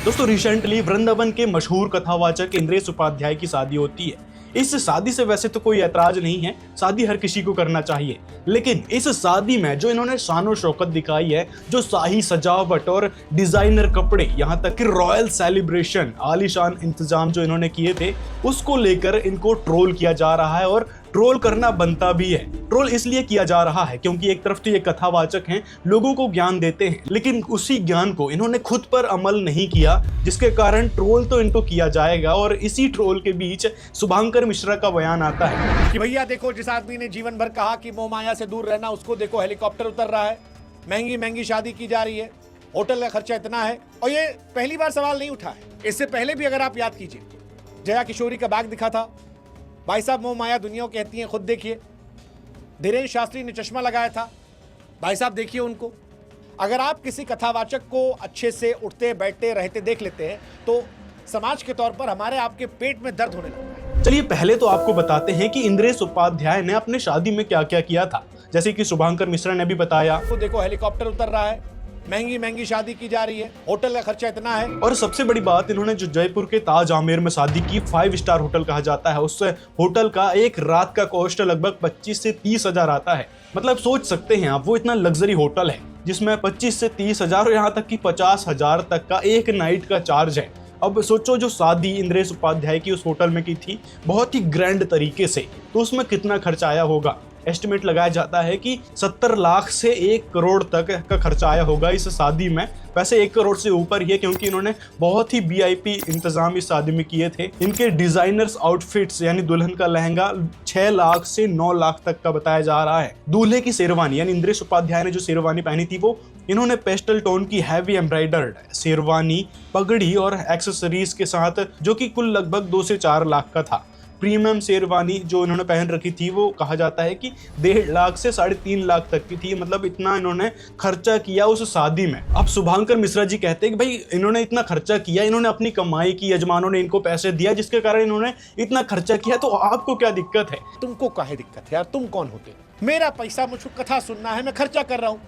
दोस्तों रिसेंटली वृंदावन के मशहूर कथावाचक इंद्रेश उपाध्याय की शादी होती है। इस शादी से वैसे तो कोई ऐतराज नहीं है, शादी हर किसी को करना चाहिए, लेकिन इस शादी में जो इन्होंने शान और शौकत दिखाई है, जो शाही सजावट और डिजाइनर कपड़े, यहाँ तक कि रॉयल सेलिब्रेशन, आलीशान इंतजाम जो इन्होंने किए थे, उसको लेकर इनको ट्रोल किया जा रहा है। और ट्रोल करना बनता भी है। ट्रोल इसलिए किया जा रहा है क्योंकि एक तरफ तो ये कथावाचक हैं, लोगों को ज्ञान देते हैं, लेकिन उसी ज्ञान को इन्होंने खुद पर अमल नहीं किया, जिसके कारण ट्रोल तो इनको किया जाएगा। और इसी ट्रोल के बीच शुभांकर मिश्रा का बयान आता है कि भैया देखो, जिस आदमी ने जीवन भर कहा कि मोह माया से दूर रहना, उसको देखो हेलीकॉप्टर उतर रहा है, महंगी महंगी शादी की जा रही है, होटल का खर्चा इतना है। और ये पहली बार सवाल नहीं उठा है, इससे पहले भी अगर आप याद कीजिए, जया किशोरी का बैग दिखा था, भाई साहब मोह माया दुनिया कहती हैं, खुद देखिए। धीरेन्द्र शास्त्री ने चश्मा लगाया था, भाई साहब देखिए उनको। अगर आप किसी कथावाचक को अच्छे से उठते बैठते रहते देख लेते हैं तो समाज के तौर पर हमारे आपके पेट में दर्द होने लगता है। चलिए पहले तो आपको बताते हैं कि इंद्रेश उपाध्याय ने अपने शादी में क्या क्या किया था। जैसे कि शुभांकर मिश्रा ने भी बताया, तो देखो हेलीकॉप्टर उतर रहा है, महंगी महंगी शादी की जा रही है, होटल का खर्चा इतना है। और सबसे बड़ी बात, इन्होंने जो जयपुर के ताज आमेर में शादी की, 5 स्टार होटल कहा जाता है, उस होटल का एक रात का कॉस्ट लगभग 25 से 30 हजार आता है। मतलब सोच सकते हैं आप, वो इतना लग्जरी होटल है जिसमें 25 से 30 हजार और यहाँ तक कि 50 हजार तक का एक नाइट का चार्ज है। अब सोचो, जो शादी इंद्रेश उपाध्याय की उस होटल में की थी बहुत ही ग्रैंड तरीके से, तो उसमें कितना खर्चा आया होगा। एस्टिमेट लगाया जाता है कि 70 लाख से 1 करोड़ तक का खर्चा आया होगा इस शादी में। वैसे 1 करोड़ से ऊपर ही है, क्योंकि इन्होंने बहुत ही वीआईपी इंतजाम इस शादी में किए थे। इनके डिजाइनर्स आउटफिट्स यानी दुल्हन का लहंगा 6 लाख से 9 लाख तक का बताया जा रहा है। दूल्हे की शेरवानी यानी इंद्रेश उपाध्याय ने जो शेरवानी पहनी थी, वो इन्होंने पेस्टल टोन की हैवी एम्ब्रॉयडर्ड शेरवानी, पगड़ी और एक्सेसरीज के साथ, जो कि कुल लगभग 2 से 4 लाख का था। प्रीमियम शेरवानी जो इन्होंने पहन रखी थी, वो कहा जाता है कि 1.5 लाख से 3.5 लाख तक की थी। मतलब इतना इन्होंने खर्चा किया उस शादी में। अब शुभांकर मिश्रा जी कहते हैं कि भाई इन्होंने इतना खर्चा किया, इन्होंने अपनी कमाई की, यजमानों ने इनको पैसे दिया, जिसके कारण इन्होंने इतना खर्चा किया, तो आपको क्या दिक्कत है? तुमको काहे दिक्कत है यार, तुम कौन होते? मेरा पैसा, मुझको कथा सुनना है, मैं खर्चा कर रहा हूँ।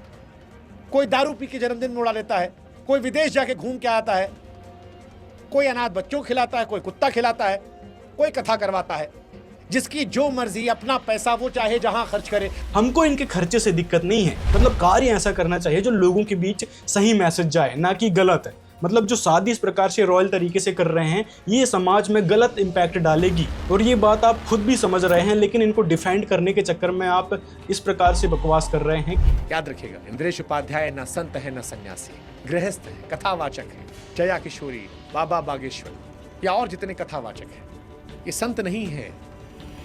कोई दारू पी के जन्मदिन में उड़ा लेता है, कोई विदेश जाके घूम के आता है, कोई अनाथ बच्चों को खिलाता है, कोई कुत्ता खिलाता है, कोई कथा करवाता है। जिसकी जो मर्जी, अपना पैसा वो चाहे जहां खर्च करे। हमको इनके खर्चे से दिक्कत नहीं है, मतलब कार्य ऐसा करना चाहिए जो लोगों के बीच सही मैसेज जाए, ना कि गलत है। मतलब जो शादी इस प्रकार से रॉयल तरीके से कर रहे हैं, ये समाज में गलत इम्पैक्ट डालेगी, और ये बात आप खुद भी समझ रहे हैं, लेकिन इनको डिफेंड करने के चक्कर में आप इस प्रकार से बकवास कर रहे हैं। याद रखिएगा, इंद्रेश उपाध्याय न संत है न सन्यासी, गृहस्थ है, कथावाचक है। जया किशोरी, बाबा बागेश्वर या और जितने कथावाचक हैं, ये संत नहीं है,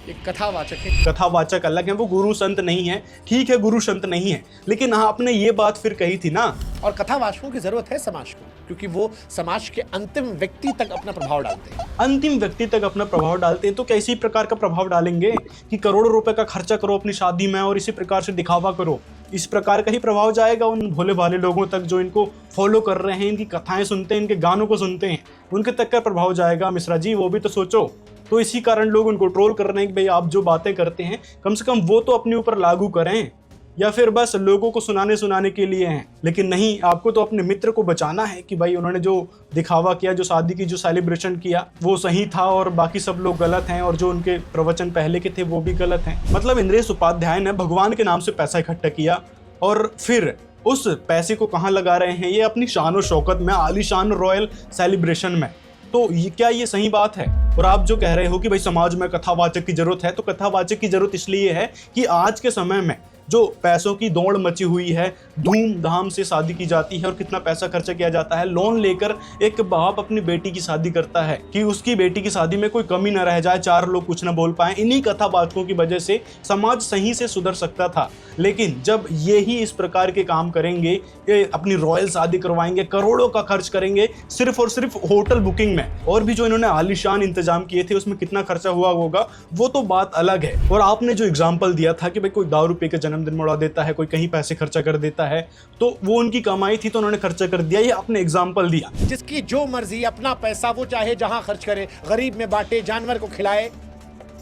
एक कथावाचक है। कथावाचक अलग है, वो गुरु संत नहीं है। ठीक है, गुरु संत नहीं है, लेकिन हाँ, आपने ये बात फिर कही थी ना। और कथावाचकों की जरूरत है समाज को, क्योंकि वो समाज के अंतिम व्यक्ति तक अपना प्रभाव डालते हैं। अंतिम व्यक्ति तक अपना प्रभाव डालते हैं, तो कैसी प्रकार का प्रभाव डालेंगे कि करोड़ों रुपए का खर्चा करो अपनी शादी में और इसी प्रकार से दिखावा करो। इस प्रकार का ही प्रभाव जाएगा उन भोले भाले लोगों तक जो इनको फॉलो कर रहे हैं, इनकी कथाएं सुनते हैं, इनके गानों को सुनते हैं, उनके तक का प्रभाव जाएगा। मिश्रा जी, वो भी तो सोचो। तो इसी कारण लोग उनको ट्रोल कर रहे हैं कि भाई आप जो बातें करते हैं, कम से कम वो तो अपने ऊपर लागू करें, या फिर बस लोगों को सुनाने के लिए हैं। लेकिन नहीं, आपको तो अपने मित्र को बचाना है कि भाई उन्होंने जो दिखावा किया, जो शादी की जो सेलिब्रेशन किया, वो सही था और बाकी सब लोग गलत हैं, और जो उनके प्रवचन पहले के थे वो भी गलत हैं। मतलब इंद्रेश उपाध्याय ने भगवान के नाम से पैसा इकट्ठा किया और फिर उस पैसे को कहाँ लगा रहे हैं? ये अपनी शान और शौकत में, आलीशान रॉयल सेलिब्रेशन में। तो क्या ये सही बात है? और आप जो कह रहे हो कि भाई समाज में कथावाचक की जरूरत है, तो कथावाचक की जरूरत इसलिए है कि आज के समय में जो पैसों की दौड़ मची हुई है, धूमधाम से शादी की जाती है और कितना पैसा खर्चा किया जाता है। लोन लेकर एक बाप अपनी बेटी की शादी करता है कि उसकी बेटी की शादी में कोई कमी न रह जाए, 4 लोग कुछ न बोल पाए। इन्हीं कथावाचकों की वजह से समाज सही से सुधर सकता था। लेकिन जब ये ही इस प्रकार के काम करेंगे, अपनी रॉयल शादी करवाएंगे, करोड़ों का खर्च करेंगे सिर्फ और सिर्फ होटल बुकिंग में, और भी जो इन्होंने आलीशान इंतजाम किए थे उसमें कितना खर्चा हुआ होगा वो तो बात अलग है। और आपने जो एग्जाम्पल दिया था कि भाई कोई दारू पी के जन्मदिन में उड़ा देता है, कोई कहीं पैसे खर्चा कर देता है, तो वो उनकी कमाई थी तो उन्होंने खर्चा कर दिया, ये आपने एग्जाम्पल दिया। जिसकी जो मर्जी, अपना पैसा वो चाहे जहां खर्च करे, गरीब में बांटे, जानवर को खिलाए,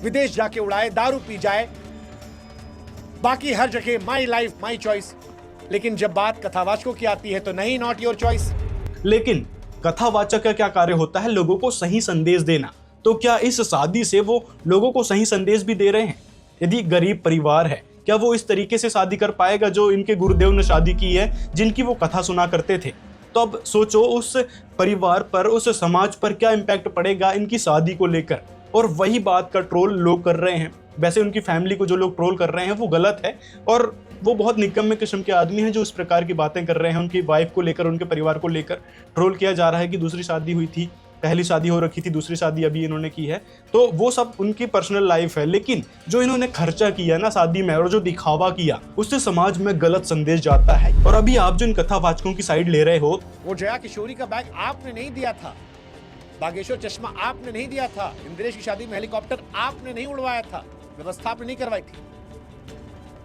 विदेश जाके उड़ाए, दारू पी जाए, बाकी हर जगह माई लाइफ माई चॉइस। लेकिन जब बात कथावाचकों की आती है तो नहीं, नॉट योर चॉइस। लेकिन कथावाचक का क्या कार्य होता है? लोगों को सही संदेश देना। तो क्या इस शादी से वो लोगों को सही संदेश भी दे रहे हैं? यदि गरीब परिवार है, क्या वो इस तरीके से शादी कर पाएगा जो इनके गुरुदेव ने शादी की है, जिनकी वो कथा सुना करते थे? तो अब सोचो उस परिवार पर, उस समाज पर क्या इम्पैक्ट पड़ेगा इनकी शादी को लेकर। और वही बात का ट्रोल लोग कर रहे हैं। वैसे उनकी फैमिली को जो लोग ट्रोल कर रहे हैं वो गलत है, और वो बहुत निकम्मे किस्म के आदमी हैं जो इस प्रकार की बातें कर रहे हैं। उनकी वाइफ को लेकर, उनके परिवार को लेकर ट्रोल किया जा रहा है कि दूसरी शादी हुई थी, पहली शादी हो रखी थी, दूसरी शादी अभी इन्होंने की है। तो वो सब उनकी पर्सनल लाइफ है, लेकिन जो इन्होंने खर्चा किया ना शादी में और जो दिखावा किया, उससे समाज में गलत संदेश जाता है। और अभी आप जो इन कथावाचकों की साइड ले रहे हो, वो जया किशोरी का बैग आपने नहीं दिया था, बागेश्वर चश्मा आपने नहीं दिया था, इंद्रेश की शादी में हेलीकॉप्टर आपने नहीं उड़वाया था, व्यवस्था आपने नहीं करवाई थी।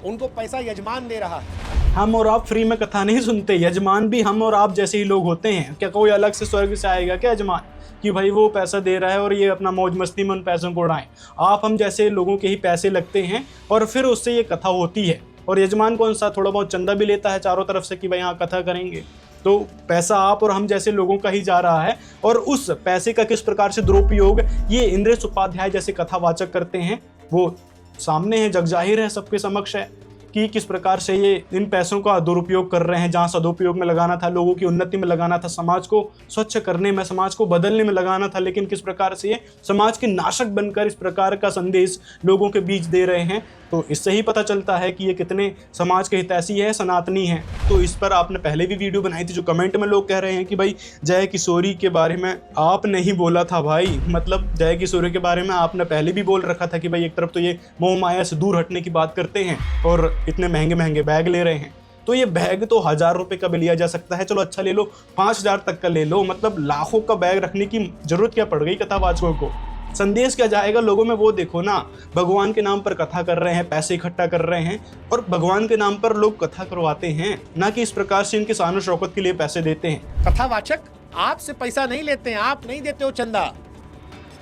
उनको पैसा यजमान दे रहा है। हम और आप फ्री में कथा नहीं सुनते, यजमान भी हम और आप जैसे ही लोग होते हैं। क्या कोई अलग से स्वर्ग से आएगा क्या यजमान कि भाई वो पैसा दे रहा है और ये अपना मौज मस्ती में उन पैसों को उड़ाएं? आप हम जैसे लोगों के ही पैसे लगते हैं और फिर उससे ये कथा होती है। और यजमान कौन सा थोड़ा बहुत चंदा भी लेता है चारों तरफ से कि भाई यहाँ कथा करेंगे। तो पैसा आप और हम जैसे लोगों का ही जा रहा है, और उस पैसे का किस प्रकार से दुरुपयोग ये इंद्रेश उपाध्याय जैसे कथावाचक करते हैं वो सामने है, जग जाहिर है, सबके समक्ष है कि किस प्रकार से ये इन पैसों का दुरुपयोग कर रहे हैं। जहां सदुपयोग में लगाना था, लोगों की उन्नति में लगाना था, समाज को स्वच्छ करने में, समाज को बदलने में लगाना था, लेकिन किस प्रकार से ये समाज के नाशक बनकर इस प्रकार का संदेश लोगों के बीच दे रहे हैं। तो इससे ही पता चलता है कि ये कितने समाज के हितैषी है, सनातनी है। तो इस पर आपने पहले भी वीडियो बनाई थी, जो कमेंट में लोग कह रहे हैं कि भाई जया किशोरी के बारे में आपने ही बोला था भाई, मतलब जया किशोरी के बारे में आपने पहले भी बोल रखा था कि भाई एक तरफ तो ये मोह माया से दूर हटने की बात करते हैं और इतने महंगे महंगे बैग ले रहे हैं। तो ये बैग तो 1000 रुपये का भी लिया जा सकता है, चलो अच्छा ले लो, 5000 तक का ले लो, मतलब लाखों का बैग रखने की जरूरत क्या पड़ गई कथावाचकों को? संदेश क्या जाएगा लोगों में वो देखो ना। भगवान के नाम पर कथा कर रहे हैं, पैसे इकट्ठा कर रहे हैं, और भगवान के नाम पर लोग कथा करवाते हैं, ना कि इस प्रकार से इनके शान शौकत के लिए पैसे देते हैं। कथावाचक आपसे पैसा नहीं लेते हैं, आप नहीं देते हो चंदा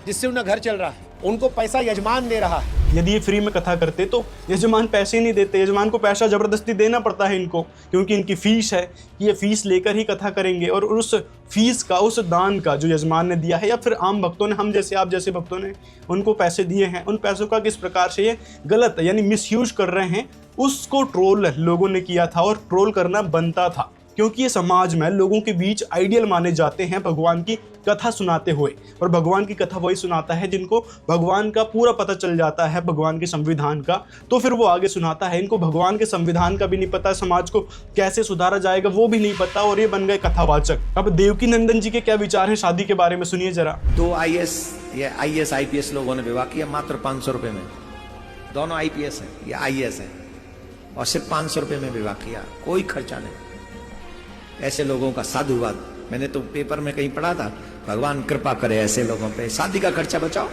जिससे उनका घर चल रहा है, उनको पैसा यजमान दे रहा है। यदि ये फ्री में कथा करते तो यजमान पैसे नहीं देते। यजमान को पैसा जबरदस्ती देना पड़ता है इनको, क्योंकि इनकी फीस है कि ये फीस लेकर ही कथा करेंगे। और उस फीस का, उस दान का जो यजमान ने दिया है, या फिर आम भक्तों ने, हम जैसे आप जैसे भक्तों ने उनको पैसे दिए हैं, उन पैसों का किस प्रकार से ये गलत यानी मिसयूज कर रहे हैं, उसको ट्रोल लोगों ने किया था। और ट्रोल करना बनता था, क्योंकि ये समाज में लोगों के बीच आइडियल माने जाते हैं भगवान की कथा सुनाते हुए। और भगवान की कथा वही सुनाता है जिनको भगवान का पूरा पता चल जाता है, भगवान के संविधान का, तो फिर वो आगे सुनाता है। इनको भगवान के संविधान का भी नहीं पता, समाज को कैसे सुधारा जाएगा वो भी नहीं पता, और ये बन गए कथावाचक। अब देवकी नंदन जी के क्या विचार हैं शादी के बारे में, सुनिए जरा। 2 IAS या IAS IPS लोगों ने विवाह किया मात्र 500 रुपये में। दोनों IPS है या IAS है, और सिर्फ 500 रुपये में विवाह किया, कोई खर्चा नहीं। ऐसे लोगों का साधुवाद, मैंने तो पेपर में कहीं पढ़ा था, भगवान कृपा करे ऐसे लोगों पे, शादी का खर्चा बचाओ।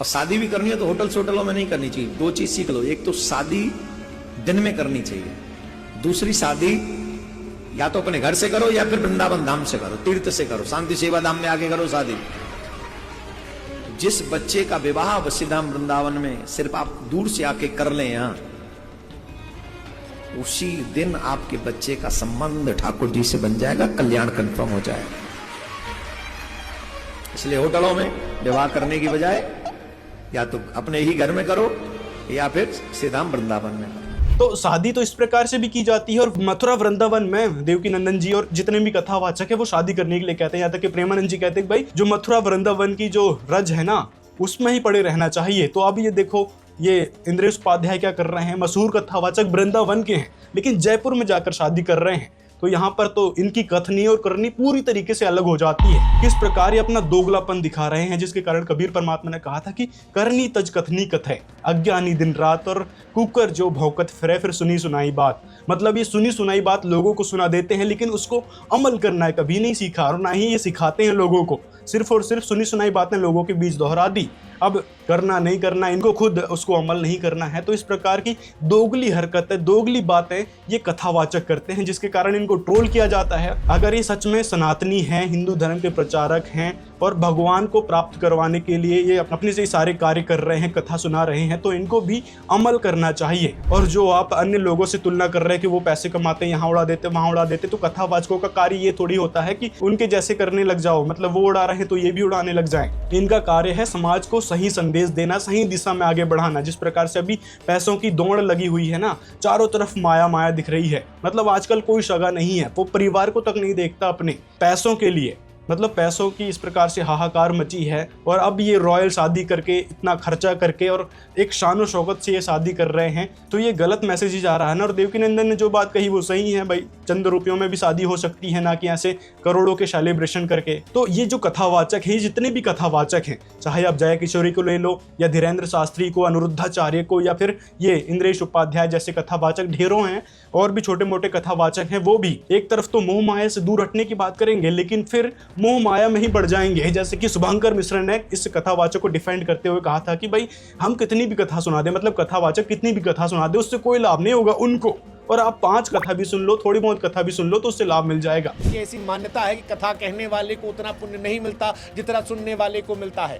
और शादी भी करनी है तो होटलों में नहीं करनी चाहिए। 2 चीज सीख लो, एक तो शादी दिन में करनी चाहिए, दूसरी शादी या तो अपने घर से करो या फिर वृंदावन धाम से करो, तीर्थ से करो, शांति सेवा धाम में आके करो शादी। जिस बच्चे का विवाह वसीधाम वृंदावन में सिर्फ आप दूर से आके कर लें यहां, उसी दिन आपके बच्चे का संबंध ठाकुर जी से बन जाएगा, कल्याण कंफर्म हो जाएगा। इसलिए होटलों में विवाह करने की बजाय या तो अपने ही घर में करो या फिर सीधाम वृंदावन में करो। तो शादी तो इस प्रकार से भी की जाती है, और मथुरा वृंदावन में देवकी नंदन जी और जितने भी कथावाचक है वो शादी करने के लिए कहते हैं। यहाँ तक कि प्रेमानंद जी कहते हैं भाई जो मथुरा वृंदावन की जो रज है ना, उसमें ही पड़े रहना चाहिए। तो अब ये देखो, ये इंद्रेश उपाध्याय क्या कर रहे हैं, मशहूर कथावाचक वृंदावन के हैं, लेकिन जयपुर में जाकर शादी कर रहे हैं। तो यहाँ पर तो इनकी कथनी और करनी पूरी तरीके से अलग हो जाती है। किस प्रकार ये अपना दोगलापन दिखा रहे हैं, जिसके कारण कबीर परमात्मा ने कहा था कि करनी तज कथनी कथे, अज्ञानी दिन रात, और कुकर जो भौकत फिरे फिर सुनी सुनाई बात। मतलब ये सुनी सुनाई बात लोगों को सुना देते हैं, लेकिन उसको अमल करना है कभी नहीं सीखा, और ना ही ये सिखाते हैं लोगों को। सिर्फ और सिर्फ सुनी सुनाई बातें लोगों के बीच दोहरा दी। अब करना नहीं करना, इनको खुद उसको अमल नहीं करना है। तो इस प्रकार की दोगली हरकतें, दोगली बातें ये कथावाचक करते हैं, जिसके कारण इनको ट्रोल किया जाता है। अगर ये सच में सनातनी हैं, हिंदू धर्म के प्रचारक हैं और भगवान को प्राप्त करवाने के लिए ये अपने से सारे कार्य कर रहे हैं, कथा सुना रहे हैं, तो इनको भी अमल करना चाहिए। और जो आप अन्य लोगों से तुलना कर रहे हैं कि वो पैसे कमाते हैं, यहाँ उड़ा देते वहाँ उड़ा देते, तो कथावाचकों का कार्य ये थोड़ी होता है कि उनके जैसे करने लग जाओ, मतलब वो उड़ा रहे हैं तो ये भी उड़ाने लग जाएं। इनका कार्य है समाज को सही संदेश देना, सही दिशा में आगे बढ़ाना। जिस प्रकार से अभी पैसों की दौड़ लगी हुई है ना, चारों तरफ माया माया दिख रही है, मतलब आजकल कोई सगा नहीं है, वो परिवार को तक नहीं देखता अपने पैसों के लिए, मतलब पैसों की इस प्रकार से हाहाकार मची है। और अब ये रॉयल शादी करके, इतना खर्चा करके और एक शान शौकत से ये शादी कर रहे हैं, तो ये गलत मैसेज ही जा रहा है ना। और देवकीनंदन ने जो बात कही वो सही है भाई, चंद रुपयों में भी शादी हो सकती है, ना कि ऐसे करोड़ों के सेलिब्रेशन करके। तो ये जो कथावाचक है, जितने भी कथावाचक हैं, चाहे आप जया किशोरी को ले लो या धीरेन्द्र शास्त्री को, अनिरुद्धाचार्य को, या फिर ये इंद्रेश उपाध्याय जैसे कथावाचक ढेरों हैं, और भी छोटे मोटे कथावाचक हैं, वो भी एक तरफ तो मोह माया से दूर हटने की बात करेंगे, लेकिन फिर मोह माया में ही बढ़ जाएंगे। जैसे कि शुभंकर मिश्र ने इस कथावाचक को डिफेंड करते हुए कहा था कि भाई हम कितनी भी कथा सुना दे, मतलब कथावाचक कितनी भी कथा सुना दे, उससे कोई लाभ नहीं होगा उनको, और आप 5 कथा भी सुन लो, थोड़ी बहुत कथा भी सुन लो, तो उससे लाभ मिल जाएगा। ये ऐसी मान्यता है कि कथा कहने वाले को उतना पुण्य नहीं मिलता जितना सुनने वाले को मिलता है।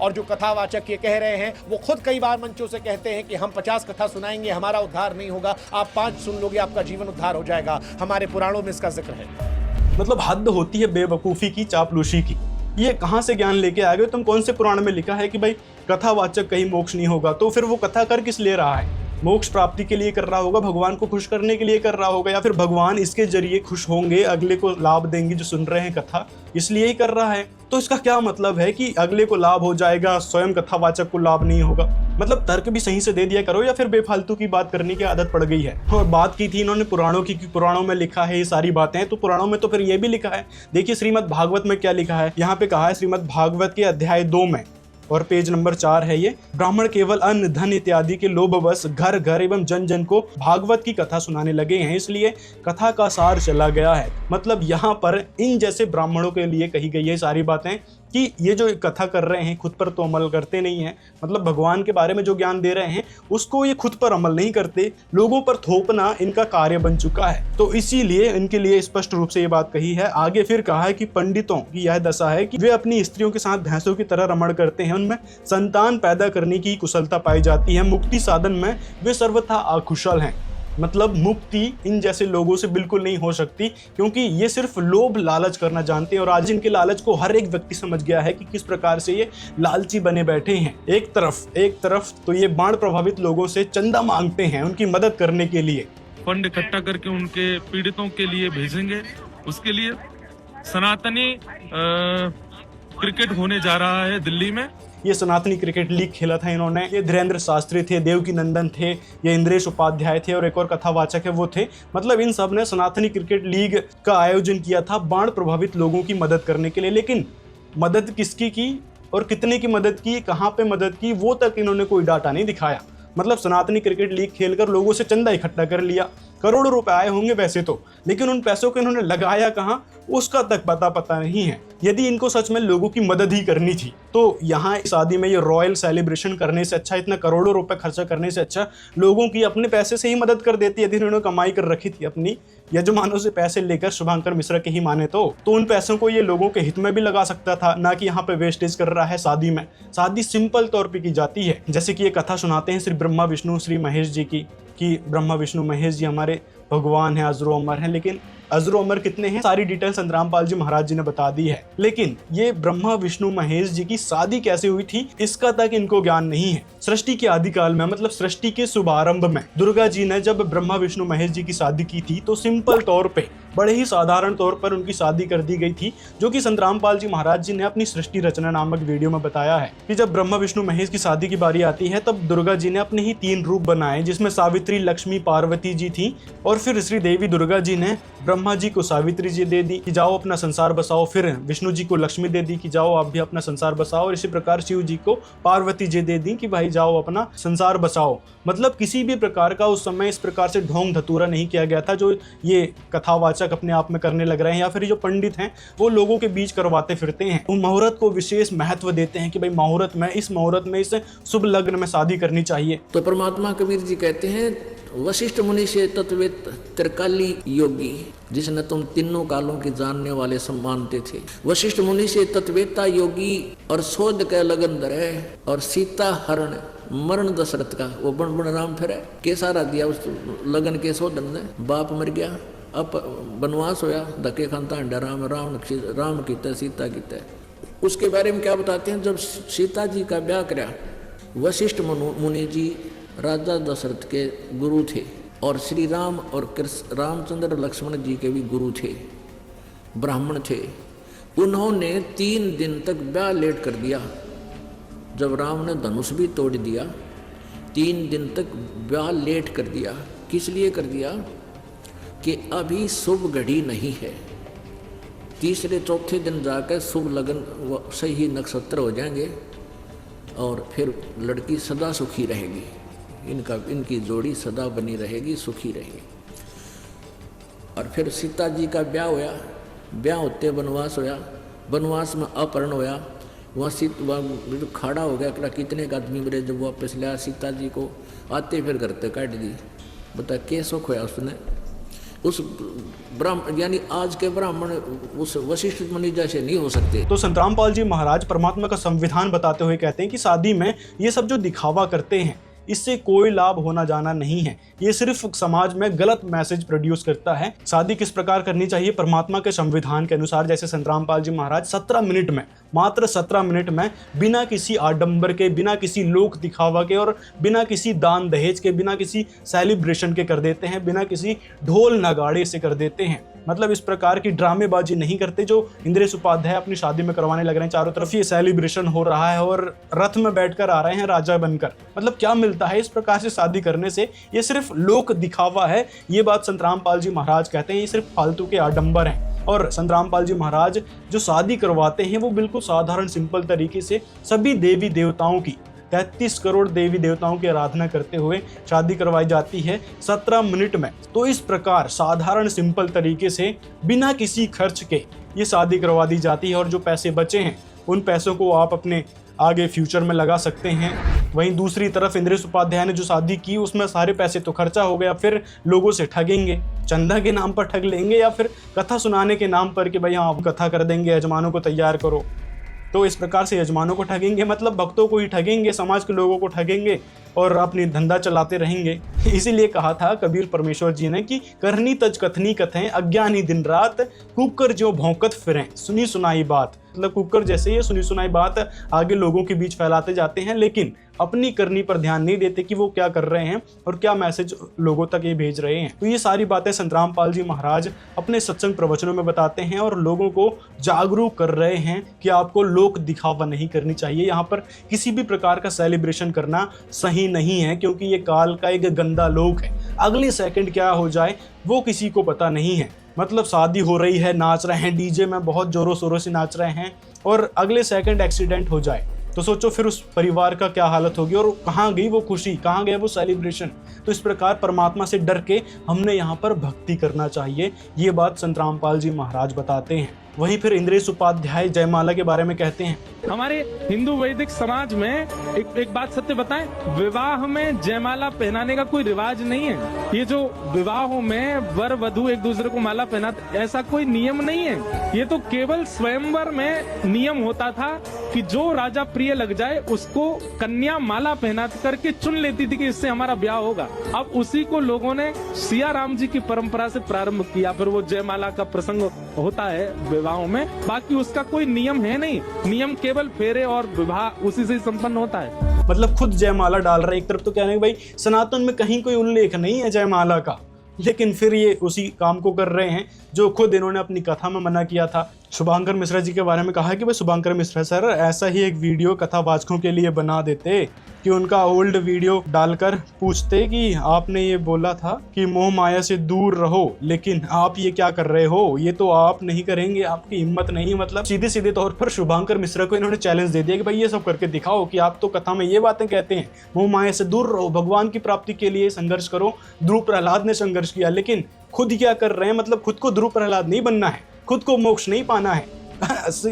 और जो कथावाचक ये कह रहे हैं, वो खुद कई बार मंचों से कहते हैं कि हम 50 कथा सुनाएंगे, हमारा उद्धार नहीं होगा, आप 5 सुन लोगे, आपका जीवन उद्धार हो जाएगा। हमारे पुराणों में इसका जिक्र है। मतलब हद होती है बेवकूफ़ी की, चापलूसी की। ये कहाँ से ज्ञान लेके आ गए? तुम कौन से पुराण में लिखा है कि भाई कथावाचक कहीं मोक्ष नहीं होगा? तो फिर वो कथा कर किस ले रहा है? मोक्ष प्राप्ति के लिए कर रहा होगा, भगवान को खुश करने के लिए कर रहा होगा, या फिर भगवान इसके जरिए खुश होंगे, अगले को लाभ देंगे जो सुन रहे हैं कथा, इसलिए ही कर रहा है। तो इसका क्या मतलब है कि अगले को लाभ हो जाएगा, स्वयं कथावाचक को लाभ नहीं होगा? मतलब तर्क भी सही से दे दिया करो, या फिर बेफालतू की बात करने की आदत पड़ गई है। और बात की थी इन्होंने पुराणों की, कि पुराणों में लिखा है ये सारी बातें, तो पुराणों में तो फिर ये भी लिखा है। देखिए श्रीमद् भागवत में क्या लिखा है, यहाँ पे कहा है श्रीमद् भागवत के अध्याय 2 में, और पेज नंबर 4 है ये, ब्राह्मण केवल अन्न धन इत्यादि के लोभवश घर घर एवं जन जन को भागवत की कथा सुनाने लगे हैं, इसलिए कथा का सार चला गया है। मतलब यहाँ पर इन जैसे ब्राह्मणों के लिए कही गई है सारी बातें कि ये जो कथा कर रहे हैं खुद पर तो अमल करते नहीं हैं, मतलब भगवान के बारे में जो ज्ञान दे रहे हैं उसको ये खुद पर अमल नहीं करते, लोगों पर थोपना इनका कार्य बन चुका है। तो इसीलिए इनके लिए स्पष्ट रूप से ये बात कही है। आगे फिर कहा है कि पंडितों की यह दशा है कि वे अपनी स्त्रियों के साथ भैंसों की तरह रमण करते हैं, उनमें संतान पैदा करने की कुशलता पाई जाती है, मुक्ति साधन में वे सर्वथा अकुशल हैं। मतलब मुक्ति इन जैसे लोगों से बिल्कुल नहीं हो सकती, क्योंकि ये सिर्फ लोभ लालच करना जानते हैं, और आज इनके लालच को हर एक व्यक्ति समझ गया है कि किस प्रकार से ये लालची बने बैठे हैं। एक तरफ तो ये बाढ़ प्रभावित लोगों से चंदा मांगते हैं उनकी मदद करने के लिए, फंड इकट्ठा करके उनके पीड़ितों के लिए भेजेंगे। उसके लिए सनातनी क्रिकेट होने जा रहा है दिल्ली में। ये सनातनी क्रिकेट लीग खेला था इन्होंने। ये धीरेन्द्र शास्त्री थे, देवकीनंदन थे, ये इंद्रेश उपाध्याय थे, और एक और कथावाचक है वो थे। मतलब इन सब ने सनातनी क्रिकेट लीग का आयोजन किया था बाढ़ प्रभावित लोगों की मदद करने के लिए। लेकिन मदद किसकी की और कितने की मदद की, कहाँ पे मदद की, वो तक इन्होंने कोई डाटा नहीं दिखाया। मतलब सनातनी क्रिकेट लीग खेलकर लोगों से चंदा इकट्ठा कर लिया, करोड़ों रुपए आए होंगे वैसे तो, लेकिन उन पैसों को इन्होंने लगाया कहाँ उसका तक पता नहीं है। यदि इनको सच में लोगों की मदद ही करनी थी तो यहाँ शादी में ये रॉयल सेलिब्रेशन करने से अच्छा, इतना करोड़ों रुपए खर्चा करने से अच्छा लोगों की अपने पैसे से ही मदद कर देती। यदि इन्होंने कमाई कर रखी थी अपनी यजमानों से पैसे लेकर, शुभंकर मिश्रा के ही माने तो उन पैसों को ये लोगों के हित में भी लगा सकता था, ना कि यहाँ पे वेस्टेज कर रहा है शादी में। शादी सिंपल तौर पे की जाती है, जैसे कि ये कथा सुनाते हैं श्री ब्रह्मा विष्णु श्री महेश जी की, कि ब्रह्मा विष्णु महेश जी हमारे भगवान हैं, अजरो अमर हैं। लेकिन अजरो अमर कितने हैं, सारी डिटेल संतरामपाल जी महाराज जी ने बता दी है। लेकिन ये ब्रह्मा विष्णु महेश जी की शादी कैसे हुई थी इसका तक इनको ज्ञान नहीं है। सृष्टि के आदिकाल में, मतलब सृष्टि के शुभारंभ में दुर्गा जी ने जब ब्रह्मा विष्णु महेश जी की शादी की थी तो सिंपल तौर पे, बड़े ही साधारण तौर पर उनकी शादी कर दी गई थी, जो कि संतरामपाल जी महाराज जी ने अपनी सृष्टि रचना नामक वीडियो में बताया है कि जब ब्रह्मा विष्णु महेश की शादी की बारी आती है तब दुर्गा जी ने अपने ही 3 रूप बनाए, जिसमें सावित्री, लक्ष्मी, पार्वती जी थी। और फिर श्री देवी दुर्गा जी ने ब्रह्मा जी को सावित्री जी दे दी कि जाओ अपना संसार बसाओ, फिर विष्णु जी को लक्ष्मी दे दी कि जाओ आप भी अपना संसार बसाओ, और इसी प्रकार शिव जी को पार्वती जी दे दी कि भाई जाओ अपना संसार बसाओ। मतलब किसी भी प्रकार का उस समय इस प्रकार से ढोंग धतूरा नहीं किया गया था जो ये कथावाचक प्रवचक अपने आप में करने लग रहे हैं, या फिर जो पंडित हैं वो लोगों के बीच करवाते फिरते हैं। वो मुहूर्त को विशेष महत्व देते हैं कि भाई मुहूर्त में, इस मुहूर्त में, इस शुभ लग्न में शादी करनी चाहिए। तो परमात्मा कबीर जी कहते हैं, वशिष्ठ मुनि से तत्वेत त्रिकाली योगी, जिसने तुम तीनों कालों के जानने वाले सम्मानते थे। वशिष्ठ मुनि से तत्वेता योगी और शोध के लगन धरे, और सीता हरण मरण दशरथ का वो बन बन राम फिर के सारा दिया उस लगन के शोधन ने। बाप मर गया, अब वनवास होया, धक्के खानता अंडा राम कीता सीता कीता। उसके बारे में क्या बताते हैं, जब सीता जी का ब्याह कराया, वशिष्ठ मुनि जी राजा दशरथ के गुरु थे, और श्री राम और रामचंद्र लक्ष्मण जी के भी गुरु थे, ब्राह्मण थे। उन्होंने 3 दिन तक ब्याह लेट कर दिया। जब राम ने धनुष भी तोड़ दिया, 3 दिन तक ब्याह लेट कर दिया। किस लिए कर दिया? कि अभी शुभ घड़ी नहीं है, तीसरे चौथे दिन जाकर शुभ लगन सही नक्षत्र हो जाएंगे, और फिर लड़की सदा सुखी रहेगी, इनकी जोड़ी सदा बनी रहेगी, सुखी रहेगी। और फिर सीता जी का ब्याह होया, ब्याह होते वनवास होया, वनवास में अपहरण होया, वहाँ खड़ा हो गया, कितने का आदमी मेरे, जब वापस लिया सीता जी को, आते फिर घर तक काट दी। बता क्या सुख होया उसने, उस ब्राह्मण यानी आज के ब्राह्मण उस वशिष्ठ मुनि जैसे नहीं हो सकते। तो संत रामपाल जी महाराज परमात्मा का संविधान बताते हुए कहते हैं कि शादी में ये सब जो दिखावा करते हैं, इससे कोई लाभ होना जाना नहीं है। ये सिर्फ समाज में गलत मैसेज प्रोड्यूस करता है। शादी किस प्रकार करनी चाहिए परमात्मा के संविधान के अनुसार, जैसे संत रामपाल जी महाराज 17 मिनट में, मात्र 17 मिनट में, बिना किसी आडंबर के, बिना किसी लोक दिखावा के, और बिना किसी दान दहेज के, बिना किसी सेलिब्रेशन के कर देते हैं, बिना किसी ढोल नगाड़े से कर देते हैं। मतलब इस प्रकार की ड्रामेबाजी नहीं करते जो इंद्रेश उपाध्याय अपनी शादी में करवाने लग रहे हैं। चारों तरफ ये सेलिब्रेशन हो रहा है और रथ में बैठकर आ रहे हैं राजा बनकर। मतलब क्या मिलता है इस प्रकार से शादी करने से? ये सिर्फ लोक दिखावा है। ये बात संत रामपाल जी महाराज कहते हैं, ये सिर्फ फालतू के आडंबर हैं। और संत रामपाल जी महाराज जो शादी करवाते हैं वो बिल्कुल साधारण सिंपल तरीके से सभी देवी देवताओं की, 33 करोड़ देवी देवताओं की आराधना करते हुए शादी करवाई जाती है 17 मिनट में। तो इस प्रकार साधारण सिंपल तरीके से बिना किसी खर्च के ये शादी करवा दी जाती है, और जो पैसे बचे हैं उन पैसों को आप अपने आगे फ्यूचर में लगा सकते हैं। वहीं दूसरी तरफ इंद्रेश उपाध्याय ने जो शादी की उसमें सारे पैसे तो खर्चा हो गया, फिर लोगों से ठगेंगे, चंदा के नाम पर ठग लेंगे, या फिर कथा सुनाने के नाम पर कि भाई हाँ कथा कर देंगे, यजमानों को तैयार करो। तो इस प्रकार से यजमानों को ठगेंगे, मतलब भक्तों को ही ठगेंगे, समाज के लोगों को ठगेंगे और अपनी धंधा चलाते रहेंगे। इसीलिए कहा था कबीर परमेश्वर जी ने कि करनी तज कथनी कथें, अज्ञानी दिन रात, कुकर जो भौंकत फिरें, सुनी सुनाई बात। मतलब कुकर जैसे ये सुनी सुनाई बात आगे लोगों के बीच फैलाते जाते हैं, लेकिन अपनी करनी पर ध्यान नहीं देते कि वो क्या कर रहे हैं और क्या मैसेज लोगों तक ये भेज रहे हैं। तो ये सारी बातें संत रामपाल जी महाराज अपने सत्संग प्रवचनों में बताते हैं और लोगों को जागरूक कर रहे हैं कि आपको लोक दिखावा नहीं करनी चाहिए। यहाँ पर किसी भी प्रकार का सेलिब्रेशन करना सही नहीं है, क्योंकि ये काल का एक गंदा लोक है। अगले सेकंड क्या हो जाए वो किसी को पता नहीं है। मतलब शादी हो रही है, नाच रहे हैं, डीजे में बहुत जोरों शोरों से नाच रहे हैं, और अगले सेकंड एक्सीडेंट हो जाए तो सोचो फिर उस परिवार का क्या हालत होगी, और कहाँ गई वो खुशी, कहाँ गया वो सेलिब्रेशन। तो इस प्रकार परमात्मा से डर के हमने यहाँ पर भक्ति करना चाहिए। ये बात संत रामपाल जी महाराज बताते हैं। वहीं फिर इंद्रेश उपाध्याय जयमाला के बारे में कहते हैं, हमारे हिंदू वैदिक समाज में एक बात सत्य बताएं, विवाह में जयमाला पहनाने का कोई रिवाज नहीं है। ये जो विवाहों में वर वधू एक दूसरे को माला पहनाते, ऐसा कोई नियम नहीं है। ये तो केवल स्वयंवर में नियम होता था कि जो राजा प्रिय लग जाए उसको कन्या माला पहना करके चुन लेती थी कि इससे हमारा ब्याह होगा। अब उसी को लोगों ने सिया राम जी की परंपरा से प्रारंभ किया, फिर वो जयमाला का प्रसंग होता है विवाहों में। बाकी उसका कोई नियम है नहीं, नियम केवल फेरे और विवाह उसी से संपन्न होता है। मतलब खुद जयमाला डाल रहे। एक तरफ तो कह रहे हैं भाई भाई में कहीं कोई उल्लेख नहीं है जयमाला का, लेकिन फिर ये उसी काम को कर रहे हैं जो खुद इन्होंने अपनी कथा में मना किया था। शुभांकर मिश्रा जी के बारे में कहा कि भाई शुभांकर मिश्रा सर ऐसा ही एक वीडियो कथावाचकों के लिए बना देते कि उनका ओल्ड वीडियो डालकर पूछते कि आपने ये बोला था कि मोह माया से दूर रहो, लेकिन आप ये क्या कर रहे हो, ये तो आप नहीं करेंगे, आपकी हिम्मत नहीं। मतलब सीधे सीधे तौर पर शुभांकर मिश्रा को इन्होंने चैलेंज दे दिया कि भाई ये सब करके दिखाओ कि आप तो कथा में ये बातें कहते हैं, मोह माया से दूर रहो, भगवान की प्राप्ति के लिए संघर्ष करो। ध्रुव प्रहलाद ने संघर्ष किया, लेकिन खुद क्या कर रहे हैं, मतलब खुद को ध्रुव प्रहलाद नहीं बनना है, खुद को मोक्ष नहीं पाना है।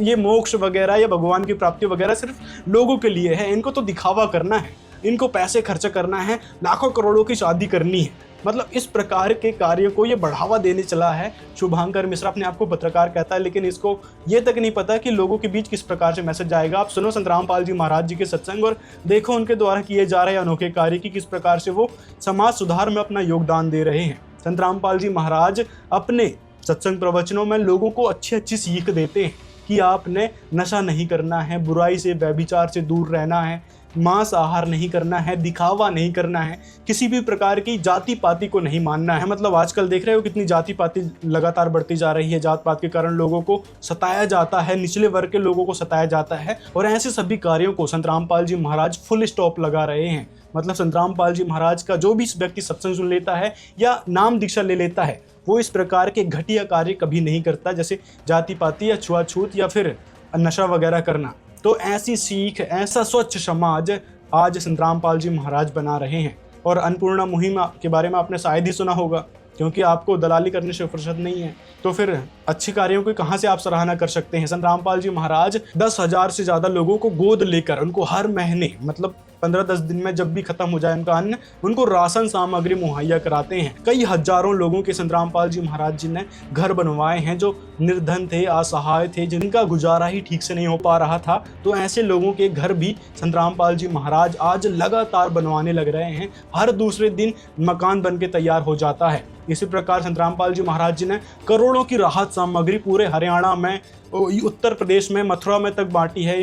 ये मोक्ष वगैरह या भगवान की प्राप्ति वगैरह सिर्फ लोगों के लिए है, इनको तो दिखावा करना है, इनको पैसे खर्च करना है, लाखों करोड़ों की शादी करनी है। मतलब इस प्रकार के कार्य को ये बढ़ावा देने चला है शुभांकर मिश्रा। अपने आप को पत्रकार कहता है, लेकिन इसको ये तक नहीं पता कि लोगों के बीच किस प्रकार से मैसेज जाएगा। आप सुनो संत रामपाल जी महाराज जी के सत्संग और देखो उनके द्वारा किए जा रहे अनोखे कार्य की किस प्रकार से वो समाज सुधार में अपना योगदान दे रहे हैं। संत रामपाल जी महाराज अपने सत्संग प्रवचनों में लोगों को अच्छी अच्छी सीख देते हैं कि आपने नशा नहीं करना है, बुराई से व्यभिचार से दूर रहना है, मांस आहार नहीं करना है, दिखावा नहीं करना है, किसी भी प्रकार की जाति पाति को नहीं मानना है। मतलब आजकल देख रहे हो कितनी जाति पाति लगातार बढ़ती जा रही है, जात पात के कारण लोगों को सताया जाता है, निचले वर्ग के लोगों को सताया जाता है। और ऐसे सभी कार्यों को संत रामपाल जी महाराज फुल स्टॉप लगा रहे हैं। मतलब संत रामपाल जी महाराज का जो भी व्यक्ति सत्संग सुन लेता है या नाम दीक्षा ले लेता है, वो इस प्रकार के घटिया कार्य कभी नहीं करता, जैसे जाति पाति या छुआछूत या फिर नशा वगैरह करना। तो ऐसी सीख, ऐसा स्वच्छ समाज आज संत रामपाल जी महाराज बना रहे हैं। और अन्नपूर्णा मुहिम के बारे में आपने शायद ही सुना होगा, क्योंकि आपको दलाली करने से फुर्सत नहीं है, तो फिर अच्छे कार्यों की कहाँ से आप सराहना कर सकते हैं। संत रामपाल जी महाराज 10,000 से ज़्यादा लोगों को गोद लेकर उनको हर महीने, मतलब 15-10 दिन में जब भी खत्म हो जाए उनका अन्न, उनको राशन सामग्री मुहैया कराते हैं। कई हजारों लोगों के संत रामपाल जी महाराज जी ने घर बनवाए हैं जो निर्धन थे, असहाय थे, जिनका गुजारा ही ठीक से नहीं हो पा रहा था। तो ऐसे लोगों के घर भी संत रामपाल जी महाराज आज लगातार बनवाने लग रहे हैं। हर दूसरे दिन मकान बन के तैयार हो जाता है। इसी प्रकार संत रामपाल जी महाराज जी ने करोड़ों की राहत सामग्री पूरे हरियाणा में, उत्तर प्रदेश में, मथुरा में तक बांटी है।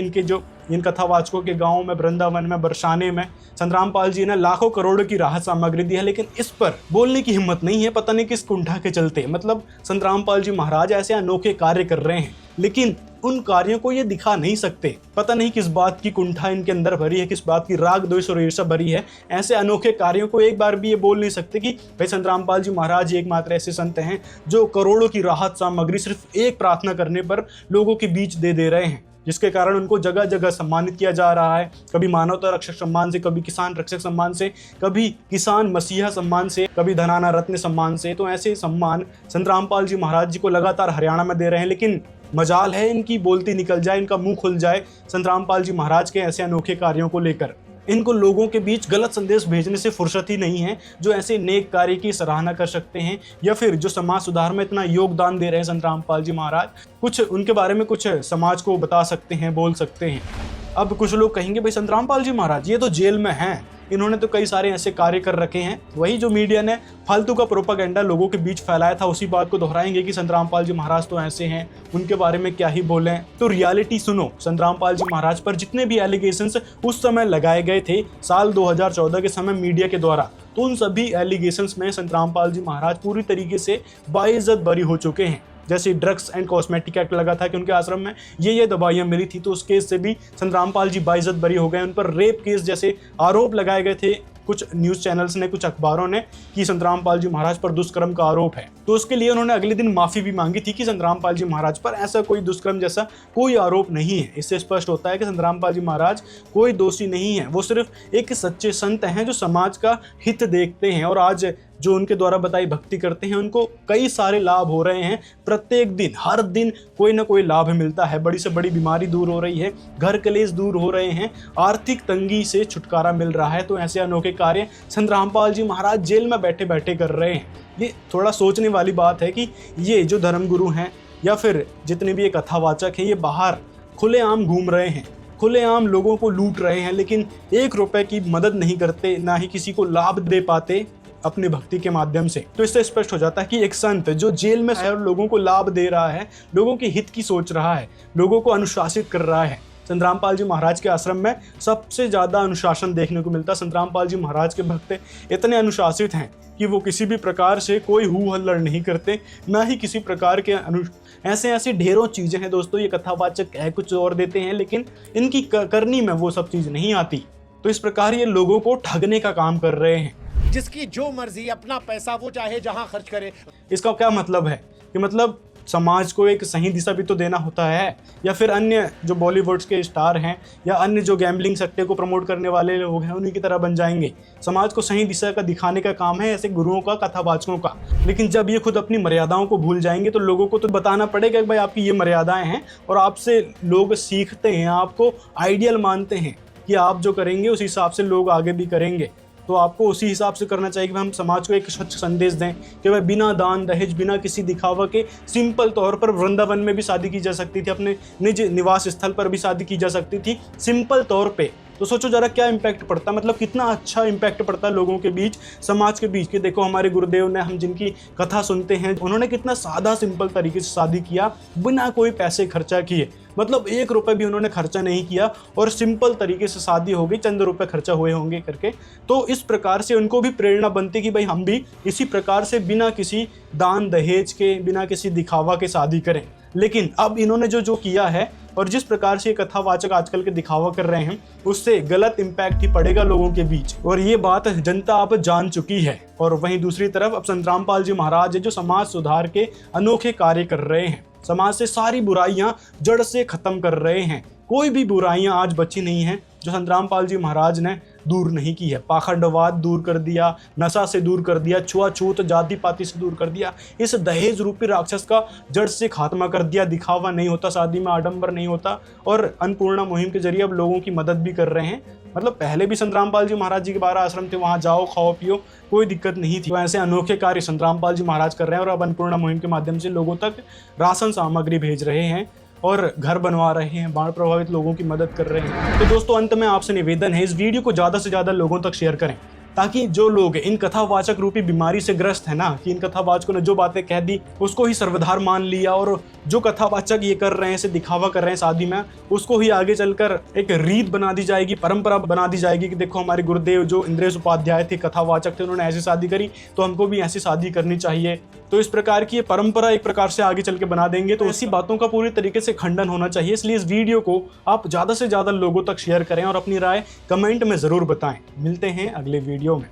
इन कथावाचकों के गाँव में, वृंदावन में, बरसाने में संत रामपाल जी ने लाखों करोड़ों की राहत सामग्री दी है, लेकिन इस पर बोलने की हिम्मत नहीं है, पता नहीं किस कुंठा के चलते। मतलब संत रामपाल जी महाराज ऐसे अनोखे कार्य कर रहे हैं, लेकिन उन कार्यों को ये दिखा नहीं सकते। पता नहीं किस बात की कुंठा इनके अंदर भरी है, किस बात की राग द्वेष और ईर्ष्या भरी है। ऐसे अनोखे कार्यों को एक बार भी ये बोल नहीं सकते कि भाई संत रामपाल जी महाराज एकमात्र ऐसे संत हैं जो करोड़ों की राहत सामग्री सिर्फ एक प्रार्थना करने पर लोगों के बीच दे रहे हैं, जिसके कारण उनको जगह जगह सम्मानित किया जा रहा है। कभी मानवता रक्षक सम्मान से, कभी किसान रक्षक सम्मान से, कभी किसान मसीहा सम्मान से, कभी धनाना रत्न सम्मान से। तो ऐसे सम्मान संत रामपाल जी महाराज जी को लगातार हरियाणा में दे रहे हैं, लेकिन मजाल है इनकी बोलती निकल जाए, इनका मुंह खुल जाए संत रामपाल जी महाराज के ऐसे अनोखे कार्यों को लेकर। इनको लोगों के बीच गलत संदेश भेजने से फुर्सत ही नहीं है, जो ऐसे नेक कार्य की सराहना कर सकते हैं या फिर जो समाज सुधार में इतना योगदान दे रहे हैं संत रामपाल जी महाराज। कुछ उनके बारे में कुछ समाज को बता सकते हैं, बोल सकते हैं। अब कुछ लोग कहेंगे भाई संत रामपाल जी महाराज ये तो जेल में हैं, इन्होंने तो कई सारे ऐसे कार्य कर रखे हैं। वही जो मीडिया ने फालतू का प्रोपागेंडा लोगों के बीच फैलाया था, उसी बात को दोहराएंगे कि संत रामपाल जी महाराज तो ऐसे हैं, उनके बारे में क्या ही बोलें। तो रियलिटी सुनो, संत रामपाल जी महाराज पर जितने भी एलिगेशंस उस समय लगाए गए थे साल 2014 के समय मीडिया के द्वारा, तो उन सभी एलिगेशंस में संत रामपाल जी महाराज पूरी तरीके से बाइज्जत बरी हो चुके हैं। जैसे ड्रग्स एंड कॉस्मेटिक एक्ट लगा था कि उनके आश्रम में ये दवाइयां मिली थी, तो उस केस से भी संत रामपाल जी बाइज्जत बरी हो गए। उन पर रेप केस जैसे आरोप लगाए गए थे कुछ न्यूज़ चैनल्स ने, कुछ अखबारों ने, कि संत रामपाल जी महाराज पर दुष्कर्म का आरोप है। तो उसके लिए उन्होंने अगले दिन माफ़ी भी मांगी थी कि संत रामपाल जी महाराज पर ऐसा कोई दुष्कर्म जैसा कोई आरोप नहीं है। इससे स्पष्ट होता है कि संत रामपाल जी महाराज कोई दोषी नहीं है, वो सिर्फ एक सच्चे संत हैं जो समाज का हित देखते हैं। और आज जो उनके द्वारा बताई भक्ति करते हैं उनको कई सारे लाभ हो रहे हैं। प्रत्येक दिन, हर दिन कोई ना कोई लाभ मिलता है। बड़ी से बड़ी बीमारी दूर हो रही है, घर कलेश दूर हो रहे हैं, आर्थिक तंगी से छुटकारा मिल रहा है। तो ऐसे अनोखे कार्य संत रामपाल जी महाराज जेल में बैठे बैठे कर रहे हैं। ये थोड़ा सोचने वाली बात है कि ये जो धर्मगुरु हैं या फिर जितने भी ये कथावाचक हैं, ये बाहर खुलेआम घूम रहे हैं, खुलेआम लोगों को लूट रहे हैं, लेकिन 1 रुपए की मदद नहीं करते, ना ही किसी को लाभ दे पाते अपनी भक्ति के माध्यम से। तो इससे स्पष्ट हो जाता है कि एक संत जो जेल में है और लोगों को लाभ दे रहा है, लोगों के हित की सोच रहा है, लोगों को अनुशासित कर रहा है। संत रामपाल जी महाराज के आश्रम में सबसे ज़्यादा अनुशासन देखने को मिलता है। संत रामपाल जी महाराज के भक्त इतने अनुशासित हैं कि वो किसी भी प्रकार से कोई हू हल्लड़ नहीं करते, ना ही किसी प्रकार के ऐसे ढेरों चीज़ें हैं दोस्तों। ये कथावाचक है कुछ और देते हैं, लेकिन इनकी करनी में वो सब चीज़ नहीं आती। तो इस प्रकार ये लोगों को ठगने का काम कर रहे हैं। जिसकी जो मर्जी, अपना पैसा वो चाहे जहां खर्च करे। इसका क्या मतलब है कि मतलब समाज को एक सही दिशा भी तो देना होता है। या फिर अन्य जो बॉलीवुड के स्टार हैं या अन्य जो गैम्बलिंग सट्टे को प्रमोट करने वाले लोग हैं उन्हीं की तरह बन जाएंगे। समाज को सही दिशा का दिखाने का काम है ऐसे गुरुओं का, कथावाचकों का। लेकिन जब ये खुद अपनी मर्यादाओं को भूल जाएंगे तो लोगों को तो बताना पड़ेगा कि भाई आपकी ये मर्यादाएं हैं, और आपसे लोग सीखते हैं, आपको आइडियल मानते हैं कि आप जो करेंगे उस हिसाब से लोग आगे भी करेंगे। तो आपको उसी हिसाब से करना चाहिए कि हम समाज को एक स्वच्छ संदेश दें कि भाई बिना दान दहेज, बिना किसी दिखावा के सिंपल तौर पर वृंदावन में भी शादी की जा सकती थी, अपने निज निवास स्थल पर भी शादी की जा सकती थी सिंपल तौर पे। तो सोचो जरा क्या इम्पैक्ट पड़ता, मतलब कितना अच्छा इम्पैक्ट पड़ता लोगों के बीच, समाज के बीच। कि देखो हमारे गुरुदेव ने, हम जिनकी कथा सुनते हैं, उन्होंने कितना सादा सिंपल तरीके से शादी किया बिना कोई पैसे खर्चा किए, मतलब 1 रुपए भी उन्होंने खर्चा नहीं किया और सिंपल तरीके से शादी हो गई, चंद रुपए खर्चा हुए होंगे करके। तो इस प्रकार से उनको भी प्रेरणा बनती कि भाई हम भी इसी प्रकार से बिना किसी दान दहेज के, बिना किसी दिखावा के शादी करें। लेकिन अब इन्होंने जो किया है और जिस प्रकार से ये कथावाचक आजकल के दिखावा कर रहे हैं, उससे गलत इम्पैक्ट ही पड़ेगा लोगों के बीच, और ये बात जनता अब जान चुकी है। और वहीं दूसरी तरफ अब संत रामपाल जी महाराज है जो समाज सुधार के अनोखे कार्य कर रहे हैं, समाज से सारी बुराइयां जड़ से खत्म कर रहे हैं। कोई भी बुराइयां आज बची नहीं हैं जो संत रामपाल जी महाराज ने दूर नहीं की है। पाखंडवाद दूर कर दिया, नशा से दूर कर दिया, छुआछूत जाति पाति से दूर कर दिया, इस दहेज रूपी राक्षस का जड़ से खात्मा कर दिया। दिखावा नहीं होता, शादी में आडंबर नहीं होता, और अन्नपूर्णा मुहिम के जरिए अब लोगों की मदद भी कर रहे हैं। मतलब पहले भी संत रामपाल जी महाराज जी के 12 आश्रम थे, वहाँ जाओ खाओ पियो, कोई दिक्कत नहीं थी। तो ऐसे अनोखे कार्य संत रामपाल जी महाराज कर रहे हैं और अब अन्नपूर्णा मुहिम के माध्यम से लोगों तक राशन सामग्री भेज रहे हैं और घर बनवा रहे हैं, बाढ़ प्रभावित लोगों की मदद कर रहे हैं। तो दोस्तों अंत में आपसे निवेदन है, इस वीडियो को ज़्यादा से ज़्यादा लोगों तक शेयर करें, ताकि जो लोग इन कथावाचक रूपी बीमारी से ग्रस्त है ना, कि इन कथावाचकों ने जो बातें कह दी उसको ही सर्वधार मान लिया, और जो कथावाचक ये कर रहे हैं, इसे दिखावा कर रहे हैं शादी में, उसको ही आगे चलकर एक रीत बना दी जाएगी, परंपरा बना दी जाएगी कि देखो हमारे गुरुदेव जो इंद्रेश उपाध्याय थे, कथावाचक थे, उन्होंने ऐसी शादी करी तो हमको भी ऐसी शादी करनी चाहिए। तो इस प्रकार की ये परंपरा एक प्रकार से आगे चल के बना देंगे, तो ऐसी बातों का पूरी तरीके से खंडन होना चाहिए। इसलिए इस वीडियो को आप ज़्यादा से ज़्यादा लोगों तक शेयर करें और अपनी राय कमेंट में ज़रूर बताएं। मिलते हैं अगले वीडियो में।